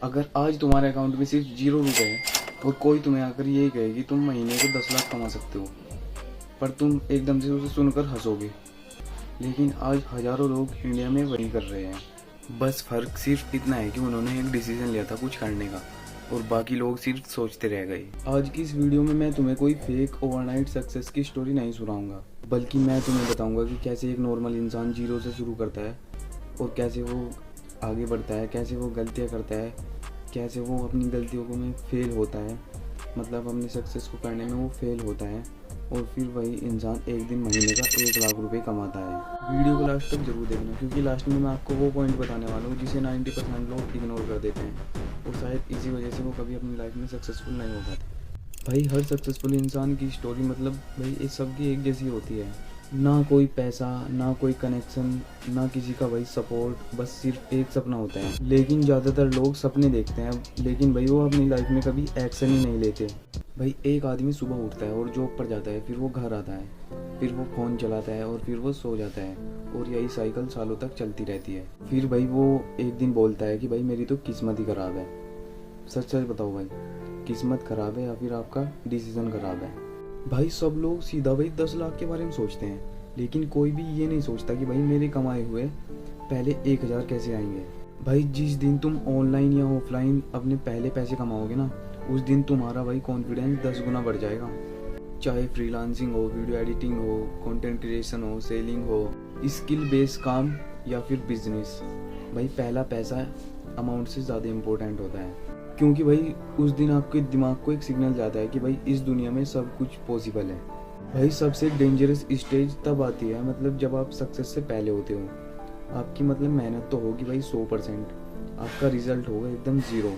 अगर आज तुम्हारे अकाउंट में सिर्फ 0 रुपए है और कोई तुम्हें आकर यही कहे कि तुम महीने को 10 लाख कमा सकते हो, पर तुम एकदम से उसे सुनकर हंसोगे। लेकिन आज हजारों लोग इंडिया में वही कर रहे हैं। बस फर्क सिर्फ इतना है कि उन्होंने एक डिसीजन लिया था कुछ करने का और बाकी लोग सिर्फ सोचते रह गए। आज की इस वीडियो में मैं तुम्हें कोई फेक ओवरनाइट सक्सेस की स्टोरी नहीं सुनाऊंगा, बल्कि मैं तुम्हें बताऊंगा कि कैसे एक नॉर्मल इंसान 0 से शुरू करता है और कैसे वो आगे बढ़ता है, कैसे वो गलतियाँ करता है, कैसे वो अपनी गलतियों को में फेल होता है, मतलब अपनी सक्सेस को करने में वो फेल होता है और फिर वही इंसान एक दिन महीने का 1 लाख रुपए कमाता है। वीडियो को लास्ट तक जरूर देखना, क्योंकि लास्ट में मैं आपको वो पॉइंट बताने वाला हूँ जिसे 90% लोग इग्नोर कर देते हैं और शायद इसी वजह से वो कभी अपनी लाइफ में सक्सेसफुल नहीं हो पाते। भाई हर सक्सेसफुल इंसान की स्टोरी मतलब भाई इस सबकी एक जैसी होती है। ना कोई पैसा, ना कोई कनेक्शन, ना किसी का भाई सपोर्ट, बस सिर्फ एक सपना होता है। लेकिन ज़्यादातर लोग सपने देखते हैं, लेकिन भाई वो अपनी लाइफ में कभी एक्शन ही नहीं लेते। भाई एक आदमी सुबह उठता है और जॉब पर जाता है, फिर वो घर आता है, फिर वो फ़ोन चलाता है और फिर वो सो जाता है और यही साइकिल सालों तक चलती रहती है। फिर भाई वो एक दिन बोलता है कि भाई मेरी तो किस्मत ही ख़राब है। सच सच बताओ भाई, किस्मत ख़राब है या फिर आपका डिसीज़न ख़राब है? भाई सब लोग सीधा भाई 10 लाख के बारे में सोचते हैं, लेकिन कोई भी ये नहीं सोचता कि भाई मेरे कमाए हुए पहले 1,000 कैसे आएंगे। भाई जिस दिन तुम ऑनलाइन या ऑफलाइन अपने पहले पैसे कमाओगे ना, उस दिन तुम्हारा भाई कॉन्फिडेंस 10 गुना बढ़ जाएगा। चाहे फ्रीलांसिंग हो, वीडियो एडिटिंग हो, कंटेंट क्रिएशन हो, सेलिंग हो, स्किल बेस्ड काम या फिर बिजनेस, भाई पहला पैसा अमाउंट से ज़्यादा इम्पोर्टेंट होता है। क्योंकि भाई उस दिन आपके दिमाग को एक सिग्नल जाता है कि भाई इस दुनिया में सब कुछ पॉसिबल है। भाई सबसे डेंजरस स्टेज तब आती है मतलब जब आप सक्सेस से पहले होते हो। आपकी मतलब मेहनत तो होगी भाई 100%, आपका रिजल्ट होगा एकदम 0।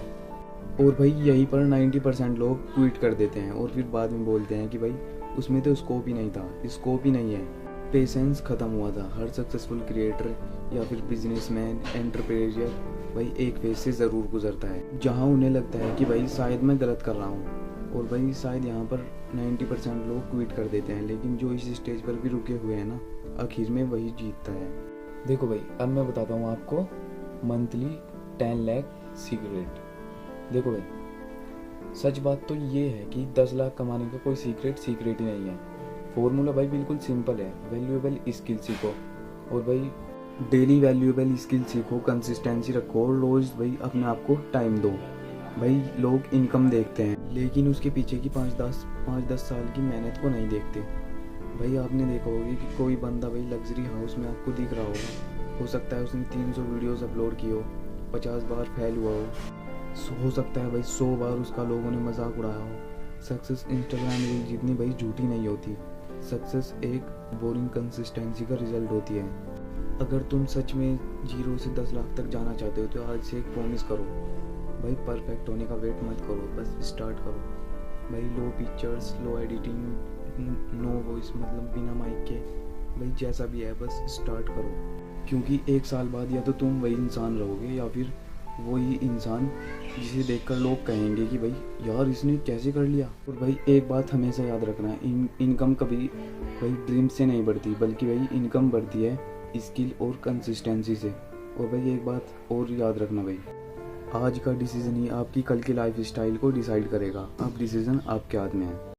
और भाई यहीं पर 90% लोग क्विट कर देते हैं और फिर बाद में बोलते हैं कि भाई उसमें तो स्कोप ही नहीं था। स्कोप ही नहीं है, पेशेंस ख़त्म हुआ था। हर सक्सेसफुल क्रिएटर या फिर बिजनेसमैन, एंटरप्रेन्योर भाई एक फेज से ज़रूर गुजरता है जहां उन्हें लगता है कि भाई शायद मैं गलत कर रहा हूं, और भाई शायद यहाँ पर 90% लोग क्विट कर देते हैं। लेकिन जो इस स्टेज पर भी रुके हुए हैं ना, आखिर में वही जीतता है। देखो भाई अब मैं बताता हूँ आपको मंथली 10 लाख सीक्रेट। देखो भाई सच बात तो ये है कि 10 लाख कमाने का कोई सीक्रेट ही नहीं है। फॉर्मूला भाई बिल्कुल सिंपल है। वैल्यूएबल स्किल सीखो और भाई डेली वैल्यूएबल स्किल सीखो, कंसिस्टेंसी रखो और रोज भाई अपने आप को टाइम दो। भाई लोग इनकम देखते हैं लेकिन उसके पीछे की 5-10 साल की मेहनत को नहीं देखते। भाई आपने देखा होगा कि कोई बंदा भाई लग्जरी हाउस में आपको दिख रहा हो सकता है उसने 300 वीडियोस अपलोड की हो, 50 बार फेल हुआ हो सकता है भाई 100 बार उसका लोगों ने मजाक उड़ाया हो। सक्सेस इंस्टाग्राम रील जितनी भाई झूठी नहीं होती। सक्सेस एक बोरिंग कंसिस्टेंसी का रिजल्ट होती है। अगर तुम सच में 0 से 10 लाख तक जाना चाहते हो तो आज से एक प्रॉमिस करो। भाई परफेक्ट होने का वेट मत करो, बस स्टार्ट करो। भाई लो पिक्चर्स, लो एडिटिंग, नो वॉइस, मतलब बिना माइक के, भाई जैसा भी है बस स्टार्ट करो। क्योंकि 1 साल बाद या तो तुम वही इंसान रहोगे या फिर वही इंसान जिसे देखकर लोग कहेंगे कि भाई यार इसने कैसे कर लिया। और भाई एक बात हमेशा याद रखना, इनकम कभी भाई ड्रीम से नहीं बढ़ती, बल्कि भाई इनकम बढ़ती है स्किल और कंसिस्टेंसी से। और भाई एक बात और याद रखना भाई, आज का डिसीजन ही आपकी कल की लाइफ स्टाइल को डिसाइड करेगा। अब डिसीजन आपके हाथ में है।